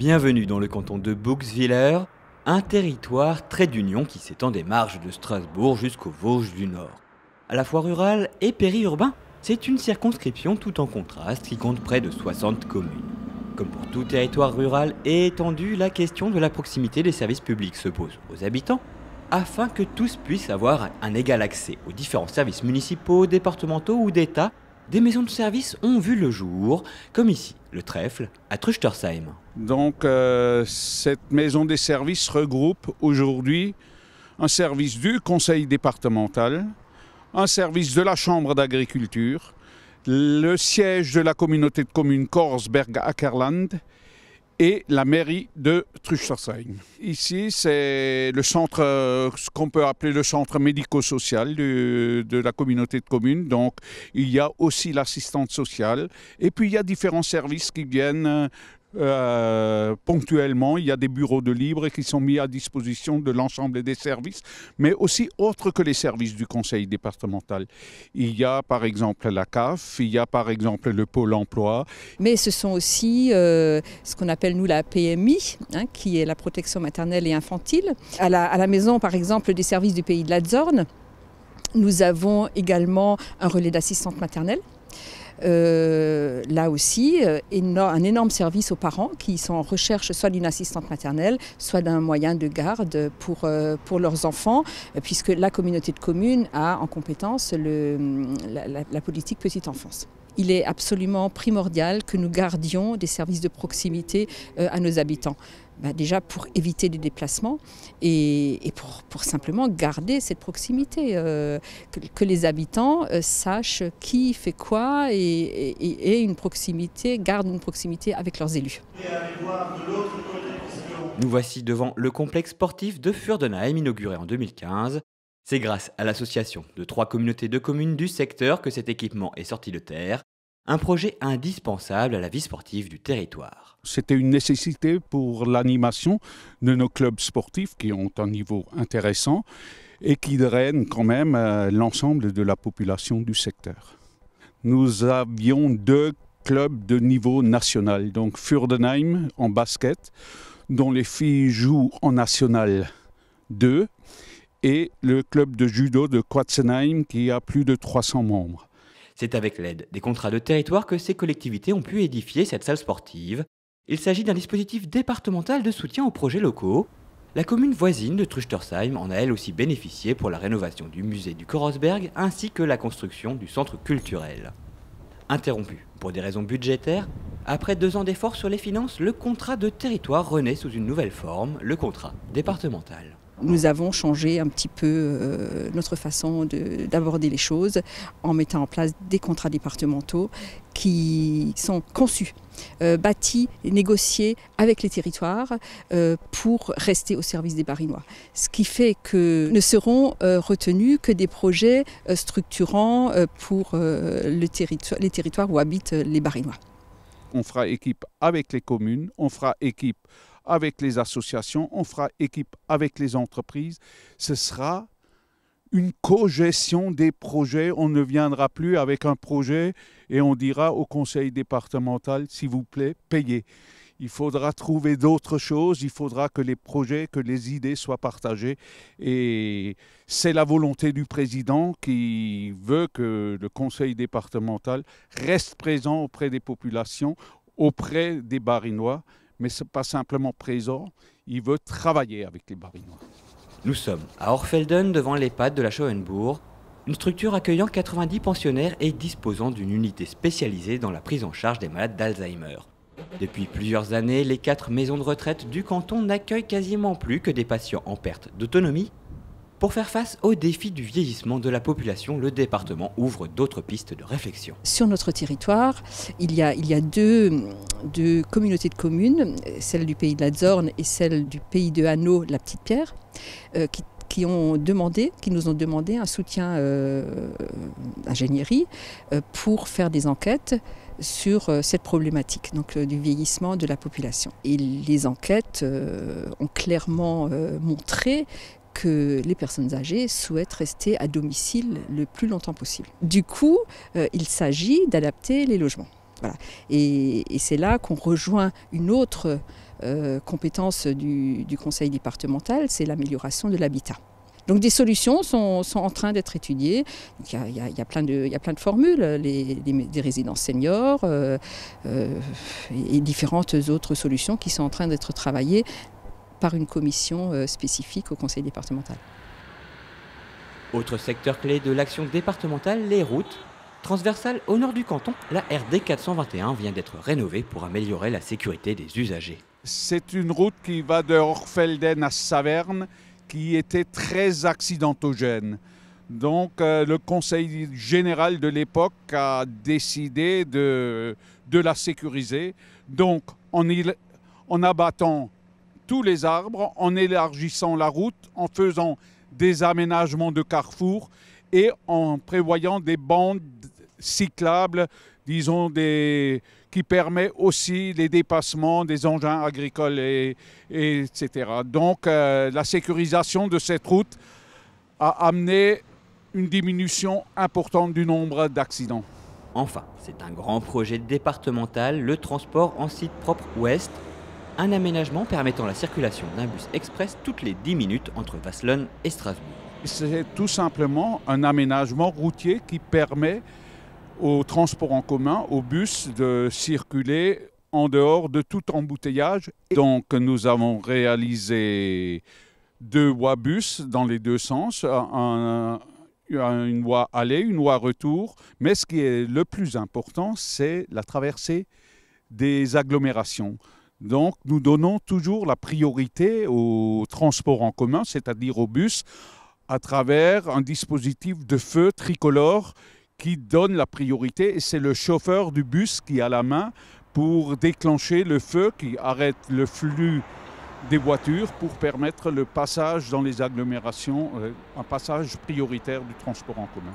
Bienvenue dans le canton de Bouxwiller, un territoire trait d'union qui s'étend des marges de Strasbourg jusqu'aux Vosges du Nord. À la fois rural et périurbain, c'est une circonscription tout en contraste qui compte près de 60 communes. Comme pour tout territoire rural et étendu, la question de la proximité des services publics se pose aux habitants afin que tous puissent avoir un égal accès aux différents services municipaux, départementaux ou d'État. Des maisons de service ont vu le jour, comme ici, le Trèfle, à Truchtersheim. Donc cette maison des services regroupe aujourd'hui un service du conseil départemental, un service de la chambre d'agriculture, le siège de la communauté de communes Korsberg-Ackerland et la mairie de Truchtersheim. Ici, c'est le centre, ce qu'on peut appeler le centre médico-social de la communauté de communes. Donc, il y a aussi l'assistante sociale. Et puis, il y a différents services qui viennent ponctuellement. Il y a des bureaux de libre qui sont mis à disposition de l'ensemble des services, mais aussi autres que les services du conseil départemental. Il y a par exemple la CAF, il y a par exemple le Pôle emploi. Mais ce sont aussi ce qu'on appelle nous la PMI, qui est la protection maternelle et infantile. À la maison par exemple des services du pays de la Zorn, nous avons également un relais d'assistante maternelle. Là aussi, un énorme service aux parents qui sont en recherche soit d'une assistante maternelle, soit d'un moyen de garde pour leurs enfants, puisque la communauté de communes a en compétence la politique petite enfance. Il est absolument primordial que nous gardions des services de proximité à nos habitants. Déjà pour éviter les déplacements et pour simplement garder cette proximité, que les habitants sachent qui fait quoi et gardent une proximité avec leurs élus. Nous voici devant le complexe sportif de Fürdenheim inauguré en 2015. C'est grâce à l'association de 3 communautés de communes du secteur que cet équipement est sorti de terre. Un projet indispensable à la vie sportive du territoire. C'était une nécessité pour l'animation de nos clubs sportifs qui ont un niveau intéressant et qui drainent quand même l'ensemble de la population du secteur. Nous avions 2 clubs de niveau national, donc Fürdenheim en basket, dont les filles jouent en national 2, et le club de judo de Quatzenheim qui a plus de 300 membres. C'est avec l'aide des contrats de territoire que ces collectivités ont pu édifier cette salle sportive. Il s'agit d'un dispositif départemental de soutien aux projets locaux. La commune voisine de Truchtersheim en a elle aussi bénéficié pour la rénovation du musée du Korsberg ainsi que la construction du centre culturel. Interrompu pour des raisons budgétaires, après 2 ans d'efforts sur les finances, le contrat de territoire renaît sous une nouvelle forme, le contrat départemental. Nous avons changé un petit peu notre façon d'aborder les choses en mettant en place des contrats départementaux qui sont conçus, bâtis et négociés avec les territoires pour rester au service des Barinois. Ce qui fait que ne seront retenus que des projets structurants pour les territoires où habitent les Barinois. On fera équipe avec les communes, on fera équipe avec les associations, on fera équipe avec les entreprises. Ce sera une co-gestion des projets. On ne viendra plus avec un projet et on dira au conseil départemental, s'il vous plaît, payez. Il faudra trouver d'autres choses, il faudra que les projets, que les idées soient partagées. Et c'est la volonté du président qui veut que le conseil départemental reste présent auprès des populations, auprès des Barinois. Mais ce n'est pas simplement présent, il veut travailler avec les Barinois. Nous sommes à Orfelden devant l'EHPAD de la Schauenburg, une structure accueillant 90 pensionnaires et disposant d'une unité spécialisée dans la prise en charge des malades d'Alzheimer. Depuis plusieurs années, les 4 maisons de retraite du canton n'accueillent quasiment plus que des patients en perte d'autonomie. Pour faire face aux défis du vieillissement de la population, le département ouvre d'autres pistes de réflexion. Sur notre territoire, il y a deux communautés de communes, celle du pays de la Zorn et celle du pays de Hanau, la Petite Pierre, qui nous ont demandé un soutien ingénierie pour faire des enquêtes sur cette problématique donc, du vieillissement de la population. Et les enquêtes ont clairement montré que les personnes âgées souhaitent rester à domicile le plus longtemps possible. Du coup, il s'agit d'adapter les logements. Voilà. Et c'est là qu'on rejoint une autre compétence du conseil départemental, c'est l'amélioration de l'habitat. Donc des solutions sont en train d'être étudiées. Il y a plein de formules, des résidences seniors et différentes autres solutions qui sont en train d'être travaillées par une commission spécifique au conseil départemental. Autre secteur clé de l'action départementale, les routes. Transversale au nord du canton, la RD 421 vient d'être rénovée pour améliorer la sécurité des usagers. C'est une route qui va de Hochfelden à Saverne, qui était très accidentogène. Donc le conseil général de l'époque a décidé de la sécuriser. Donc en abattant tous les arbres, en élargissant la route, en faisant des aménagements de carrefour et en prévoyant des bandes cyclables, disons, qui permet aussi les dépassements des engins agricoles, etc. Donc la sécurisation de cette route a amené une diminution importante du nombre d'accidents. Enfin, c'est un grand projet départemental, le transport en site propre ouest, un aménagement permettant la circulation d'un bus express toutes les 10 minutes entre Vasselonne et Strasbourg. C'est tout simplement un aménagement routier qui permet au transport en commun, au bus, de circuler en dehors de tout embouteillage. Donc nous avons réalisé 2 voies bus dans les 2 sens, une voie aller, une voie retour. Mais ce qui est le plus important, c'est la traversée des agglomérations. Donc nous donnons toujours la priorité au transport en commun, c'est-à-dire au bus, à travers un dispositif de feu tricolore qui donne la priorité, et c'est le chauffeur du bus qui a la main pour déclencher le feu qui arrête le flux des voitures pour permettre le passage dans les agglomérations, un passage prioritaire du transport en commun.